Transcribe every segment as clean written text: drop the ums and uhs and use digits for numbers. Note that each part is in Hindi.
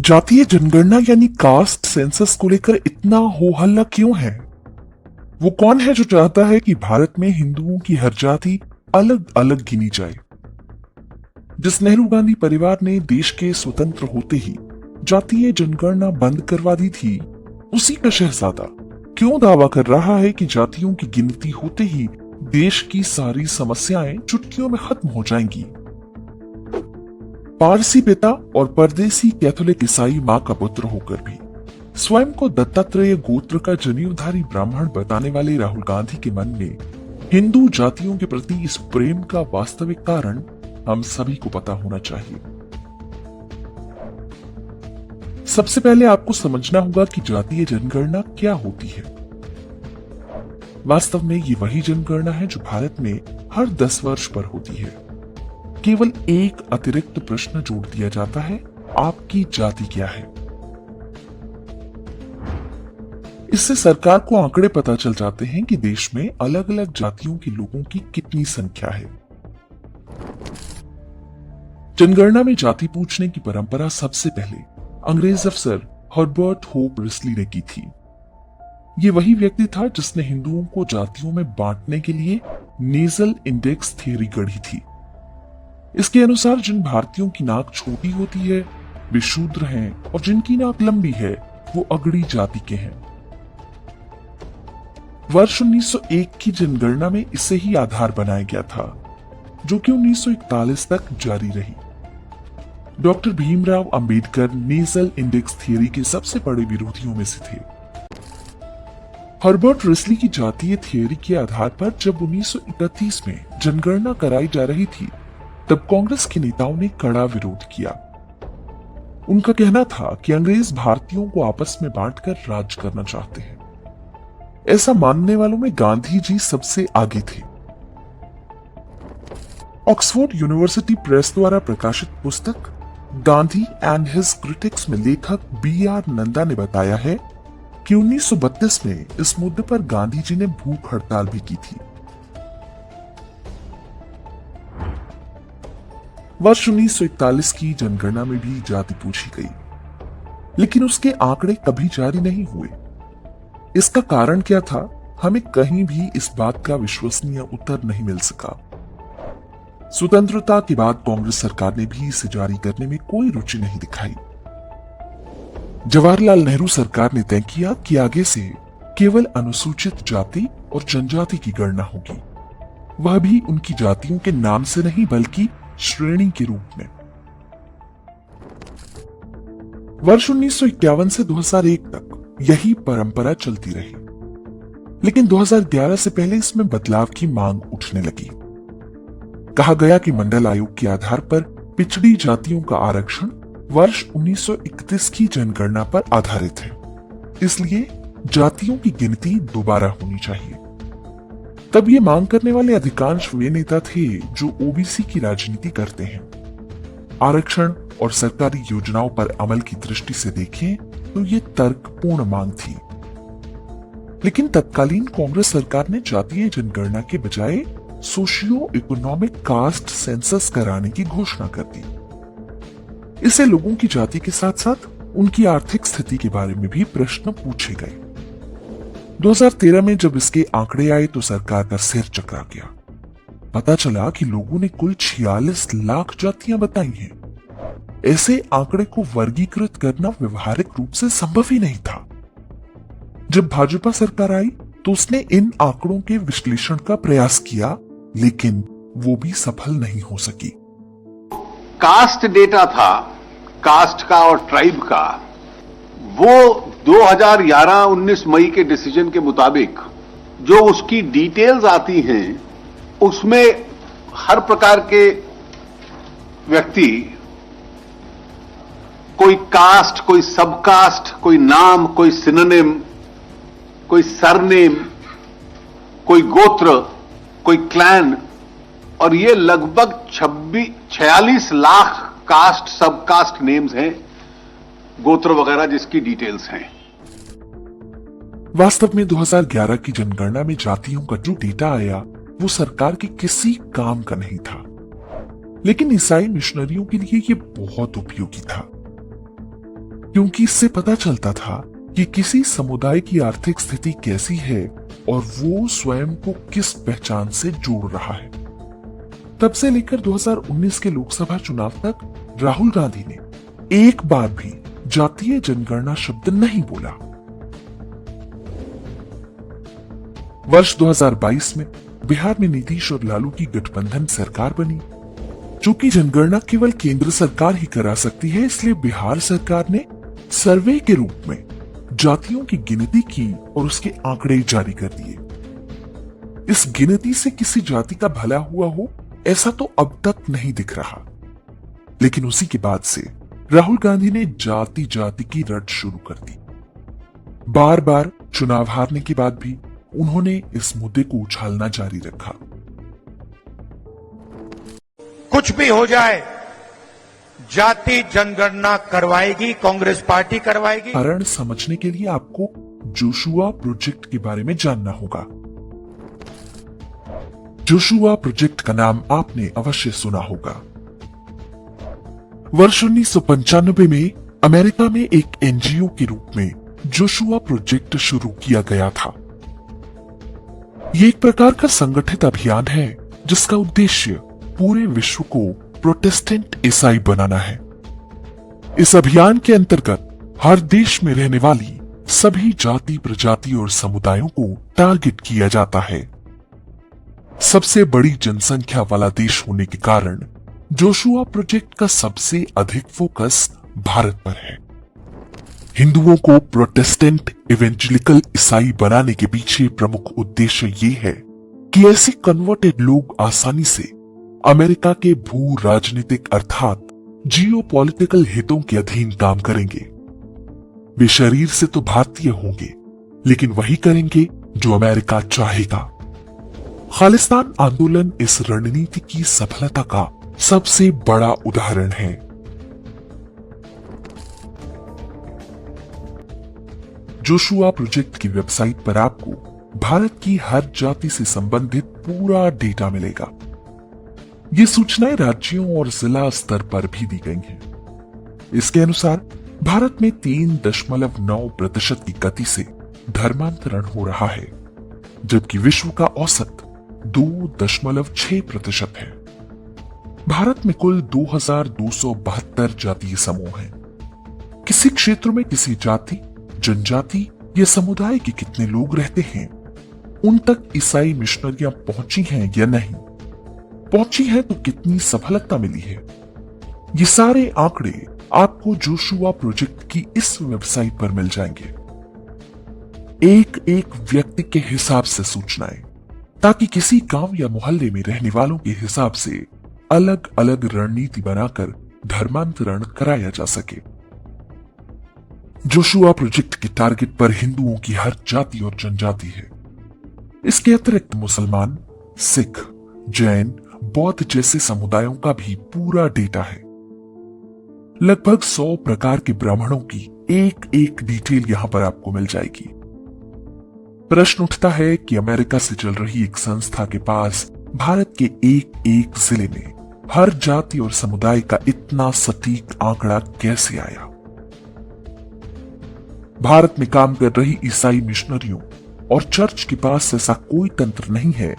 जातीय जनगणना यानी कास्ट सेंसस को लेकर इतना हो हल्ला क्यों है? वो कौन है जो चाहता है कि भारत में हिंदुओं की हर जाति अलग अलग गिनी जाए? जिस नेहरू गांधी परिवार ने देश के स्वतंत्र होते ही जातीय जनगणना बंद करवा दी थी, उसी का शहजादा क्यों दावा कर रहा है कि जातियों की गिनती होते ही देश की सारी समस्याएं चुटकियों में खत्म हो जाएंगी? पारसी पिता और परदेसी कैथोलिक ईसाई मां का पुत्र होकर भी स्वयं को दत्तात्रेय गोत्र का जनेऊधारी ब्राह्मण बताने वाले राहुल गांधी के मन में हिंदू जातियों के प्रति इस प्रेम का वास्तविक कारण हम सभी को पता होना चाहिए। सबसे पहले आपको समझना होगा कि जातीय जनगणना क्या होती है। वास्तव में ये वही जनगणना है जो भारत में हर 10 वर्ष पर होती है। केवल एक अतिरिक्त प्रश्न जोड़ दिया जाता है, आपकी जाति क्या है। इससे सरकार को आंकड़े पता चल जाते हैं कि देश में अलग अलग जातियों के लोगों की कितनी संख्या है। जनगणना में जाति पूछने की परंपरा सबसे पहले अंग्रेज अफसर हर्बर्ट होप रिस्ली ने की थी। ये वही व्यक्ति था जिसने हिंदुओं को जातियों में बांटने के लिए नेजल इंडेक्स थ्योरी गढ़ी थी। इसके अनुसार जिन भारतीयों की नाक छोटी होती है वे शूद्र हैं और जिनकी नाक लंबी है वो अगड़ी जाति के हैं। वर्ष 1901 की जनगणना में इसे ही आधार बनाया गया था, जो कि 1941 तक जारी रही। Doctor Bhimrao Ambedkar nasal index theory के सबसे बड़े विरोधियों में से थे। हर्बर्ट रिस्ली की जातीय थ्योरी के आधार पर जब 1931 में जनगणना कराई जा रही थी, तब कांग्रेस के नेताओं ने कड़ा विरोध किया। उनका कहना था कि अंग्रेज भारतीयों को आपस में बांटकर राज करना चाहते हैं। ऐसा मानने वालों में गांधी जी सबसे आगे थे। ऑक्सफोर्ड यूनिवर्सिटी प्रेस द्वारा प्रकाशित पुस्तक गांधी एंड हिज क्रिटिक्स में लेखक B.R. नंदा ने बताया है कि 1932 में इस मुद्दे पर गांधी जी ने भूख हड़ताल भी की थी। वर्ष 1941 की जनगणना में भी जाति पूछी गई, लेकिन उसके आंकड़े कभी जारी नहीं हुए। इसका कारण क्या था, हमें कहीं भी इस बात का विश्वसनीय उत्तर नहीं मिल सका। स्वतंत्रता के बाद कांग्रेस सरकार ने भी इसे जारी करने में कोई रुचि नहीं दिखाई। जवाहरलाल नेहरू सरकार ने तय किया कि आगे से केवल अनुसूचित जाति और जनजाति की गणना होगी, वह भी उनकी जातियों के नाम से नहीं बल्कि श्रेणी के रूप में। वर्ष 1951 से 2001 तक यही परंपरा चलती रही, लेकिन 2011 से पहले इसमें बदलाव की मांग उठने लगी। कहा गया कि मंडल आयोग के आधार पर पिछड़ी जातियों का आरक्षण वर्ष 1931 की जनगणना पर आधारित है, इसलिए जातियों की गिनती दोबारा होनी चाहिए। तब ये मांग करने वाले अधिकांश वे नेता थे जो ओबीसी की राजनीति करते हैं। आरक्षण और सरकारी योजनाओं पर अमल की दृष्टि से देखें तो ये तर्कपूर्ण मांग थी, लेकिन तत्कालीन कांग्रेस सरकार ने जातीय जनगणना के बजाय सोशियो इकोनॉमिक कास्ट सेंसस कराने की घोषणा कर दी। इससे लोगों की जाति के साथ साथ उनकी आर्थिक स्थिति के बारे में भी प्रश्न पूछे गए। 2013 में जब इसके आंकड़े आए तो सरकार का सिर चकरा गया। पता चला कि लोगों ने कुल 46 लाख जातियां बताई हैं। ऐसे आंकड़े को वर्गीकृत करना व्यवहारिक रूप से संभव ही नहीं था। जब भाजपा सरकार आई तो उसने इन आंकड़ों के विश्लेषण का प्रयास किया, लेकिन वो भी सफल नहीं हो सकी। कास्ट डेटा था, कास्ट का और ट्राइब का, वो 2011-19 मई के डिसीजन के मुताबिक जो उसकी डिटेल्स आती हैं उसमें हर प्रकार के व्यक्ति, कोई कास्ट, कोई सब कास्ट, कोई नाम, कोई सिनोनिम, कोई सरनेम, कोई गोत्र, कोई क्लैन, और ये लगभग 46 लाख कास्ट सब कास्ट नेम्स हैं, गोत्र वगैरह जिसकी डिटेल्स हैं। वास्तव में 2011 की जनगणना में जातियों का जो डेटा आया वो सरकार के किसी काम का नहीं था, लेकिन ईसाई मिशनरियों के लिए ये बहुत उपयोगी था। क्योंकि इससे पता चलता था कि किसी समुदाय की आर्थिक स्थिति कैसी है और वो स्वयं को किस पहचान से जोड़ रहा है। तब से लेकर 2019 के लोकसभा चुनाव तक राहुल गांधी ने एक बार भी जातीय जनगणना शब्द नहीं बोला। वर्ष 2022 में बिहार में नीतीश और लालू की गठबंधन सरकार बनी। चूंकि जनगणना केवल केंद्र सरकार ही करा सकती है, इसलिए बिहार सरकार ने सर्वे के रूप में जातियों की गिनती की और उसके आंकड़े जारी कर दिए। इस गिनती से किसी जाति का भला हुआ हो ऐसा तो अब तक नहीं दिख रहा, लेकिन उसी के बाद से राहुल गांधी ने जाति जाति की रट शुरू कर दी। बार बार चुनाव हारने के बाद भी उन्होंने इस मुद्दे को उछालना जारी रखा। कुछ भी हो जाए, जाति जनगणना करवाएगी, कांग्रेस पार्टी करवाएगी। कारण समझने के लिए आपको जोशुआ प्रोजेक्ट के बारे में जानना होगा। जोशुआ प्रोजेक्ट का नाम आपने अवश्य सुना होगा। वर्ष 1995 में अमेरिका में एक एनजीओ के रूप में जोशुआ प्रोजेक्ट शुरू किया गया था। ये एक प्रकार का संगठित अभियान है जिसका उद्देश्य पूरे विश्व को प्रोटेस्टेंट ईसाई बनाना है। इस अभियान के अंतर्गत हर देश में रहने वाली सभी जाति, प्रजाति और समुदायों को टारगेट किया जाता है। सबसे बड़ी जनसंख्या वाला देश होने के कारण जोशुआ प्रोजेक्ट का सबसे अधिक फोकस भारत पर है। हिंदुओं को प्रोटेस्टेंट इवेंजेलिकल ईसाई बनाने के पीछे प्रमुख उद्देश्य ये है कि ऐसे कन्वर्टेड लोग आसानी से अमेरिका के भू राजनीतिक अर्थात जियोपॉलिटिकल हितों के अधीन काम करेंगे। वे शरीर से तो भारतीय होंगे, लेकिन वही करेंगे जो अमेरिका चाहेगा। खालिस्तान आंदोलन इस रणनीति की सफलता का सबसे बड़ा उदाहरण है। जोशुआ प्रोजेक्ट की वेबसाइट पर आपको भारत की हर जाति से संबंधित पूरा डेटा मिलेगा। ये सूचनाएं राज्यों और जिला स्तर पर भी दी गई हैं। इसके अनुसार भारत में 3.9% की गति से धर्मांतरण हो रहा है, जबकि विश्व का औसत 2.6% है। भारत में कुल 2272 जातीय समूह हैं। किसी क्षेत्र में किसी जाति, जनजाति या समुदाय के कितने लोग रहते हैं, उन तक ईसाई मिशनरियां पहुंची हैं या नहीं, पहुंची हैं तो कितनी सफलता मिली है, ये सारे आंकड़े आपको जोशुआ प्रोजेक्ट की इस वेबसाइट पर मिल जाएंगे। एक एक व्यक्ति के हिसाब से सूचनाएं, ताकि किसी गांव या मोहल्ले में रहने वालों के हिसाब से अलग अलग रणनीति बनाकर धर्मांतरण कराया जा सके। जोशुआ प्रोजेक्ट के टारगेट पर हिंदुओं की हर जाति और जनजाति है। इसके अतिरिक्त मुसलमान, सिख, जैन, बौद्ध जैसे समुदायों का भी पूरा डेटा है। लगभग 100 प्रकार के ब्राह्मणों की एक एक डिटेल यहां पर आपको मिल जाएगी। प्रश्न उठता है कि अमेरिका से चल रही एक संस्था के पास भारत के एक एक जिले में हर जाति और समुदाय का इतना सटीक आंकड़ा कैसे आया। भारत में काम कर रही ईसाई मिशनरियों और चर्च के पास ऐसा कोई तंत्र नहीं है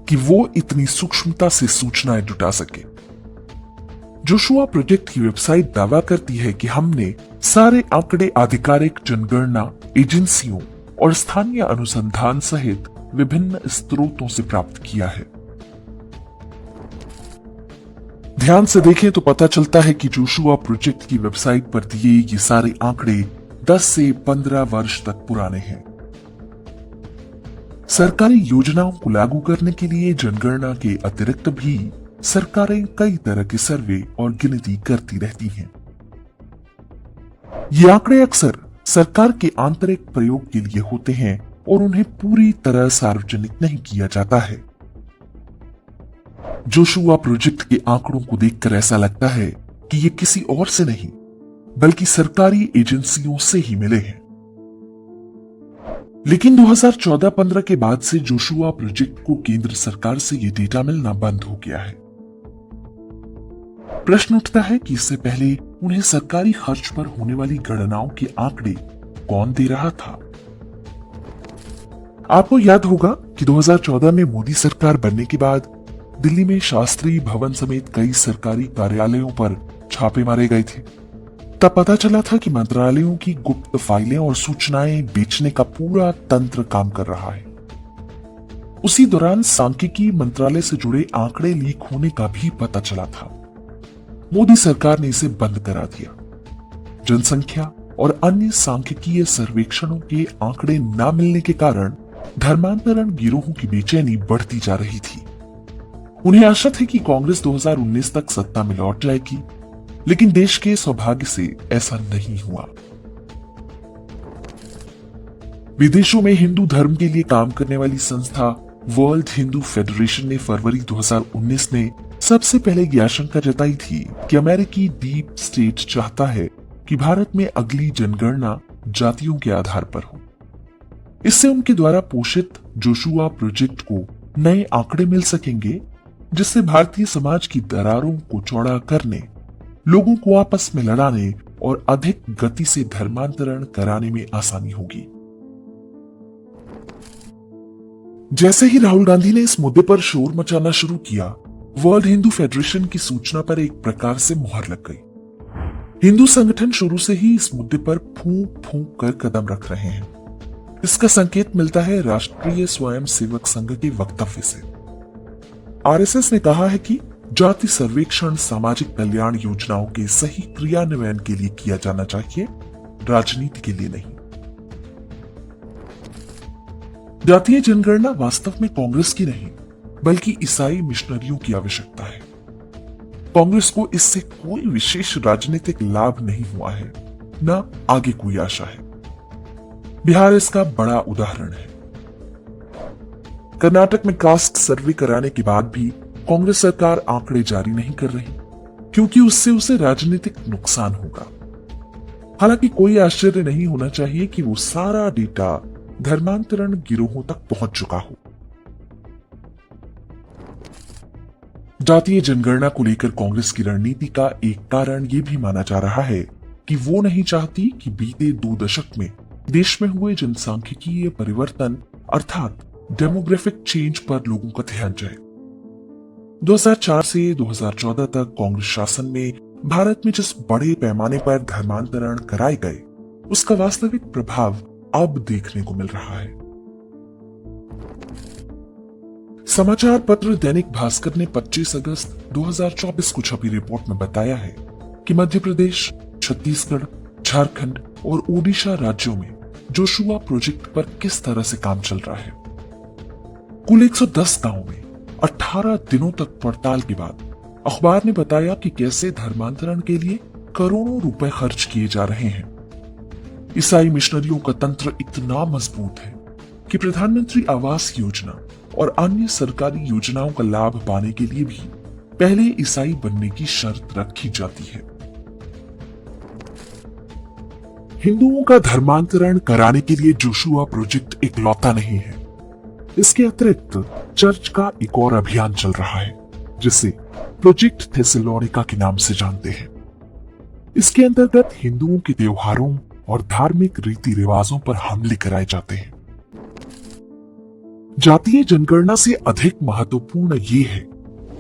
कि वो इतनी सूक्ष्मता से सूचनाएं जुटा सके। जोशुआ प्रोजेक्ट की वेबसाइट दावा करती है कि हमने सारे आंकड़े आधिकारिक जनगणना एजेंसियों और स्थानीय अनुसंधान सहित विभिन्न स्रोतों से प्राप्त किया है। ध्यान से देखें तो पता चलता है कि जोशुआ प्रोजेक्ट की वेबसाइट पर दिए ये सारे आंकड़े 10 से 15 वर्ष तक पुराने हैं। सरकारी योजनाओं को लागू करने के लिए जनगणना के अतिरिक्त भी सरकारें कई तरह के सर्वे और गिनती करती रहती हैं। ये आंकड़े अक्सर सरकार के आंतरिक प्रयोग के लिए होते हैं और उन्हें पूरी तरह सार्वजनिक नहीं किया जाता है। जोशुआ प्रोजेक्ट के आंकड़ों को देखकर ऐसा लगता है कि ये किसी और से नहीं बल्कि सरकारी एजेंसियों से ही मिले हैं। लेकिन 2014-15 के बाद से जोशुआ प्रोजेक्ट को केंद्र सरकार से ये डेटा मिलना बंद हो गया है। प्रश्न उठता है कि इससे पहले उन्हें सरकारी खर्च पर होने वाली गणनाओं के आंकड़े कौन दे रहा था? आपको याद होगा कि 2014 में मोदी सरकार बनने के बाद दिल्ली में शास्त्री भवन समेत कई सरकारी कार्यालयों पर छापे मारे गए थे। तब पता चला था कि मंत्रालयों की गुप्त फाइलें और सूचनाएं बेचने का पूरा तंत्र काम कर रहा है। उसी दौरान सांख्यिकी मंत्रालय से जुड़े आंकड़े लीक होने का भी पता चला था। मोदी सरकार ने इसे बंद करा दिया। जनसंख्या और अन्य सांख्यिकीय सर्वेक्षणों के आंकड़े न मिलने के कारण धर्मांतरण गिरोहों की बेचैनी बढ़ती जा रही थी। उन्हें आशा थी कि कांग्रेस 2019 तक सत्ता में लौट जाएगी, लेकिन देश के सौभाग्य से ऐसा नहीं हुआ। विदेशों में हिंदू धर्म के लिए काम करने वाली संस्था वर्ल्ड हिंदू फेडरेशन ने फरवरी 2019 में सबसे पहले यह आशंका जताई थी कि अमेरिकी डीप स्टेट चाहता है कि भारत में अगली जनगणना जातियों के आधार पर हो। इससे उनके द्वारा पोषित जोशुआ प्रोजेक्ट को नए आंकड़े मिल सकेंगे, जिससे भारतीय समाज की दरारों को चौड़ा करने, लोगों को आपस में लड़ाने और अधिक गति से धर्मांतरण कराने में आसानी होगी। जैसे ही राहुल गांधी ने इस मुद्दे पर शोर मचाना शुरू किया, वर्ल्ड हिंदू फेडरेशन की सूचना पर एक प्रकार से मुहर लग गई। हिंदू संगठन शुरू से ही इस मुद्दे पर फूंक फूंक कर कदम रख रहे हैं। इसका संकेत मिलता है राष्ट्रीय स्वयं सेवक संघ के वक्तव्य से। आरएसएस ने कहा है कि जाति सर्वेक्षण सामाजिक कल्याण योजनाओं के सही क्रियान्वयन के लिए किया जाना चाहिए, राजनीति के लिए नहीं। जातीय जनगणना वास्तव में कांग्रेस की नहीं, बल्कि ईसाई मिशनरियों की आवश्यकता है। कांग्रेस को इससे कोई विशेष राजनीतिक लाभ नहीं हुआ है, न आगे कोई आशा है। बिहार इसका बड़ा उदाहरण है। कर्नाटक में कास्ट सर्वे कराने के बाद भी कांग्रेस सरकार आंकड़े जारी नहीं कर रही, क्योंकि उससे उसे राजनीतिक नुकसान होगा। हालांकि कोई आश्चर्य नहीं होना चाहिए कि वो सारा डेटा धर्मांतरण गिरोहों तक पहुंच चुका हो। जातीय जनगणना को लेकर कांग्रेस की रणनीति का एक कारण यह भी माना जा रहा है कि वो नहीं चाहती कि बीते 2 दशक में देश में हुए जनसांख्यिकीय परिवर्तन अर्थात डेमोग्राफिक चेंज पर लोगों का ध्यान जाए। 2004 से 2014 तक कांग्रेस शासन में भारत में जिस बड़े पैमाने पर धर्मांतरण कराए गए, उसका वास्तविक प्रभाव अब देखने को मिल रहा है। समाचार पत्र दैनिक भास्कर ने 25 अगस्त 2024 को छपी रिपोर्ट में बताया है कि मध्य प्रदेश, छत्तीसगढ़, झारखंड और ओडिशा राज्यों में जोशुआ प्रोजेक्ट पर किस तरह से काम चल रहा है। कुल 110 गांवों में 18 दिनों तक पड़ताल के बाद अखबार ने बताया कि कैसे धर्मांतरण के लिए करोड़ों रुपए खर्च किए जा रहे हैं। ईसाई मिशनरियों का तंत्र इतना मजबूत है कि प्रधानमंत्री आवास योजना और अन्य सरकारी योजनाओं का लाभ पाने के लिए भी पहले ईसाई बनने की शर्त रखी जाती है। हिंदुओं का धर्मांतरण कराने के लिए जोशुआ प्रोजेक्ट इकलौता नहीं है। इसके अतिरिक्त चर्च का एक और अभियान चल रहा है, जिसे प्रोजेक्ट थेसलोनिका के नाम से जानते हैं। इसके अंतर्गत हिंदुओं के त्योहारों और धार्मिक रीति रिवाजों पर हमले कराए जाते हैं। जातीय जनगणना से अधिक महत्वपूर्ण ये है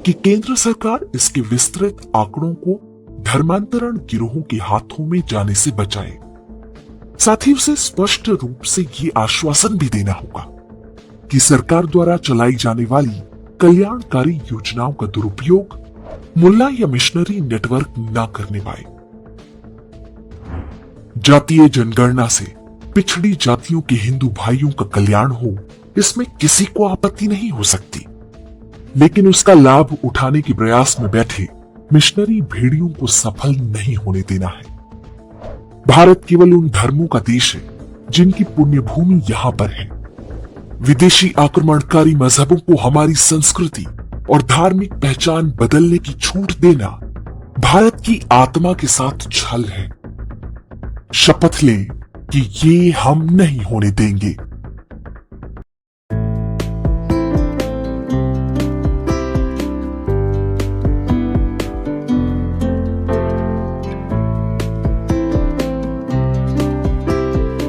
कि केंद्र सरकार इसके विस्तृत आंकड़ों को धर्मांतरण गिरोहों के हाथों में जाने से बचाए। साथ ही उसे स्पष्ट रूप से ये आश्वासन भी देना होगा कि सरकार द्वारा चलाई जाने वाली कल्याणकारी योजनाओं का दुरुपयोग मुल्ला या मिशनरी नेटवर्क न करने पाए। जातीय जनगणना से पिछड़ी जातियों के हिंदू भाइयों का कल्याण हो, इसमें किसी को आपत्ति नहीं हो सकती, लेकिन उसका लाभ उठाने के प्रयास में बैठे मिशनरी भेड़ियों को सफल नहीं होने देना है। भारत केवल उन धर्मों का देश है जिनकी पुण्य भूमि यहां पर है। विदेशी आक्रमणकारी मजहबों को हमारी संस्कृति और धार्मिक पहचान बदलने की छूट देना भारत की आत्मा के साथ छल है। शपथ लें कि ये हम नहीं होने देंगे।